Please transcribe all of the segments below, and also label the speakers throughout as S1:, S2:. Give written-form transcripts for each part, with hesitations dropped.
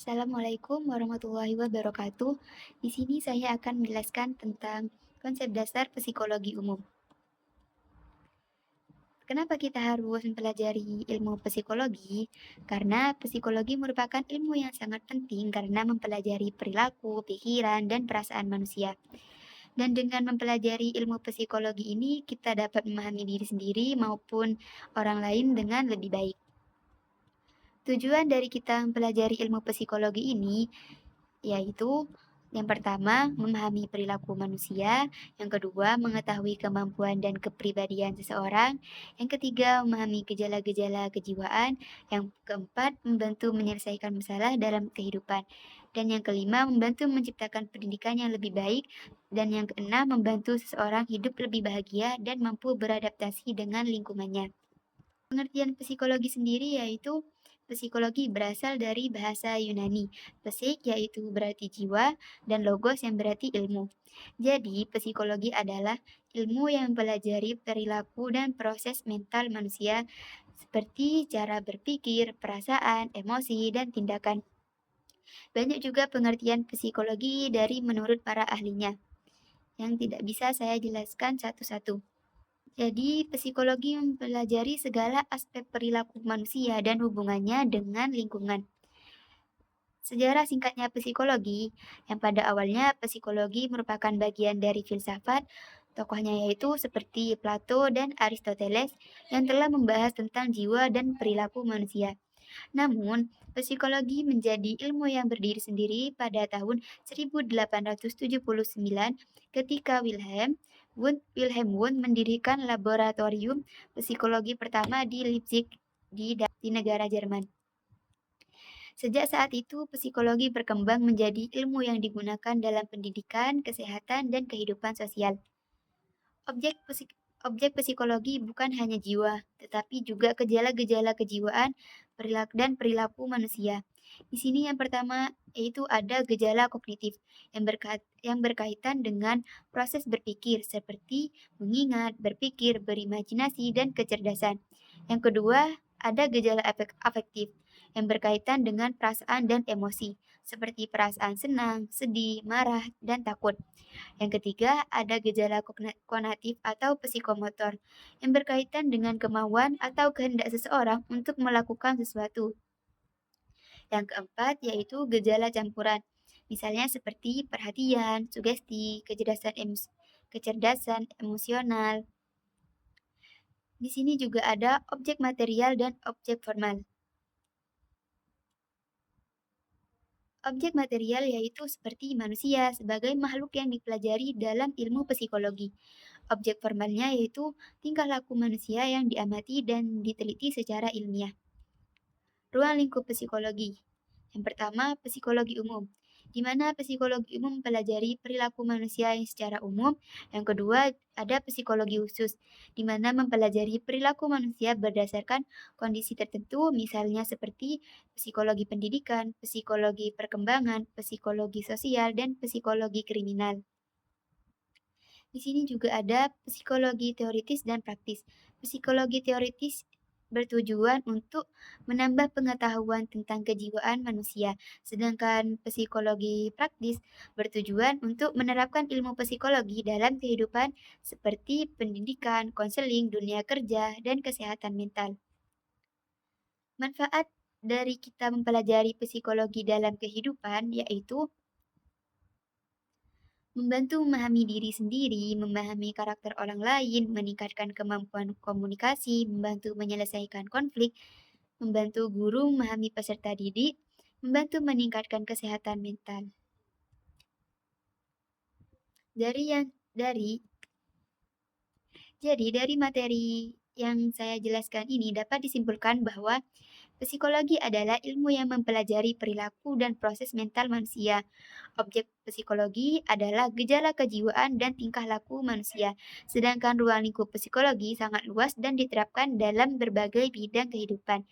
S1: Assalamualaikum warahmatullahi wabarakatuh. Di sini saya akan menjelaskan tentang konsep dasar psikologi umum. Kenapa kita harus mempelajari ilmu psikologi? Karena psikologi merupakan ilmu yang sangat penting karena mempelajari perilaku, pikiran, dan perasaan manusia. Dan dengan mempelajari ilmu psikologi ini, kita dapat memahami diri sendiri maupun orang lain dengan lebih baik. Tujuan dari kita mempelajari ilmu psikologi ini yaitu yang pertama, memahami perilaku manusia, yang kedua, mengetahui kemampuan dan kepribadian seseorang, yang ketiga, memahami gejala-gejala kejiwaan, yang keempat, membantu menyelesaikan masalah dalam kehidupan, dan yang kelima, membantu menciptakan pendidikan yang lebih baik, dan yang keenam, membantu seseorang hidup lebih bahagia dan mampu beradaptasi dengan lingkungannya. Pengertian psikologi sendiri yaitu psikologi berasal dari bahasa Yunani. Psik yaitu berarti jiwa dan logos yang berarti ilmu. Jadi, psikologi adalah ilmu yang mempelajari perilaku dan proses mental manusia seperti cara berpikir, perasaan, emosi, dan tindakan. Banyak juga pengertian psikologi dari menurut para ahlinya yang tidak bisa saya jelaskan satu-satu. Jadi, psikologi mempelajari segala aspek perilaku manusia dan hubungannya dengan lingkungan. Sejarah singkatnya psikologi, yang pada awalnya psikologi merupakan bagian dari filsafat, tokohnya yaitu seperti Plato dan Aristoteles yang telah membahas tentang jiwa dan perilaku manusia. Namun, psikologi menjadi ilmu yang berdiri sendiri pada tahun 1879 ketika Wilhelm Wundt mendirikan laboratorium psikologi pertama di Leipzig di negara Jerman. Sejak saat itu, psikologi berkembang menjadi ilmu yang digunakan dalam pendidikan, kesehatan, dan kehidupan sosial. Objek psikologi bukan hanya jiwa, tetapi juga gejala-gejala kejiwaan dan perilaku manusia. Di sini yang pertama yaitu ada gejala kognitif yang berkaitan dengan proses berpikir seperti mengingat, berpikir, berimajinasi, dan kecerdasan. Yang kedua, ada gejala afektif yang berkaitan dengan perasaan dan emosi seperti perasaan senang, sedih, marah, dan takut. Yang ketiga, ada gejala konatif atau psikomotor yang berkaitan dengan kemauan atau kehendak seseorang untuk melakukan sesuatu. Yang keempat, yaitu gejala campuran, misalnya seperti perhatian, sugesti, kecerdasan emosional. Di sini juga ada objek material dan objek formal. Objek material yaitu seperti manusia sebagai makhluk yang dipelajari dalam ilmu psikologi. Objek formalnya yaitu tingkah laku manusia yang diamati dan diteliti secara ilmiah. Ruang lingkup psikologi. Yang pertama, psikologi umum, di mana psikologi umum mempelajari perilaku manusia yang secara umum. Yang kedua, ada psikologi khusus, di mana mempelajari perilaku manusia berdasarkan kondisi tertentu, misalnya seperti psikologi pendidikan, psikologi perkembangan, psikologi sosial, dan psikologi kriminal. Di sini juga ada psikologi teoritis dan praktis. Psikologi teoritis bertujuan untuk menambah pengetahuan tentang kejiwaan manusia, sedangkan psikologi praktis bertujuan untuk menerapkan ilmu psikologi dalam kehidupan seperti pendidikan, konseling, dunia kerja, dan kesehatan mental. Manfaat dari kita mempelajari psikologi dalam kehidupan yaitu membantu memahami diri sendiri, memahami karakter orang lain, meningkatkan kemampuan komunikasi, membantu menyelesaikan konflik, membantu guru memahami peserta didik, membantu meningkatkan kesehatan mental. Dari materi yang saya jelaskan ini dapat disimpulkan bahwa psikologi adalah ilmu yang mempelajari perilaku dan proses mental manusia. Objek psikologi adalah gejala kejiwaan dan tingkah laku manusia, sedangkan ruang lingkup psikologi sangat luas dan diterapkan dalam berbagai bidang kehidupan.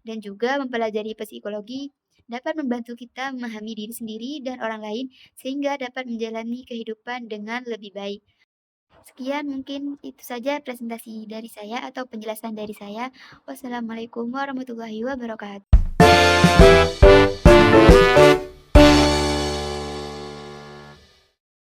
S1: Dan juga mempelajari psikologi dapat membantu kita memahami diri sendiri dan orang lain sehingga dapat menjalani kehidupan dengan lebih baik. Sekian mungkin itu saja presentasi dari saya atau penjelasan dari saya. Wassalamualaikum warahmatullahi wabarakatuh.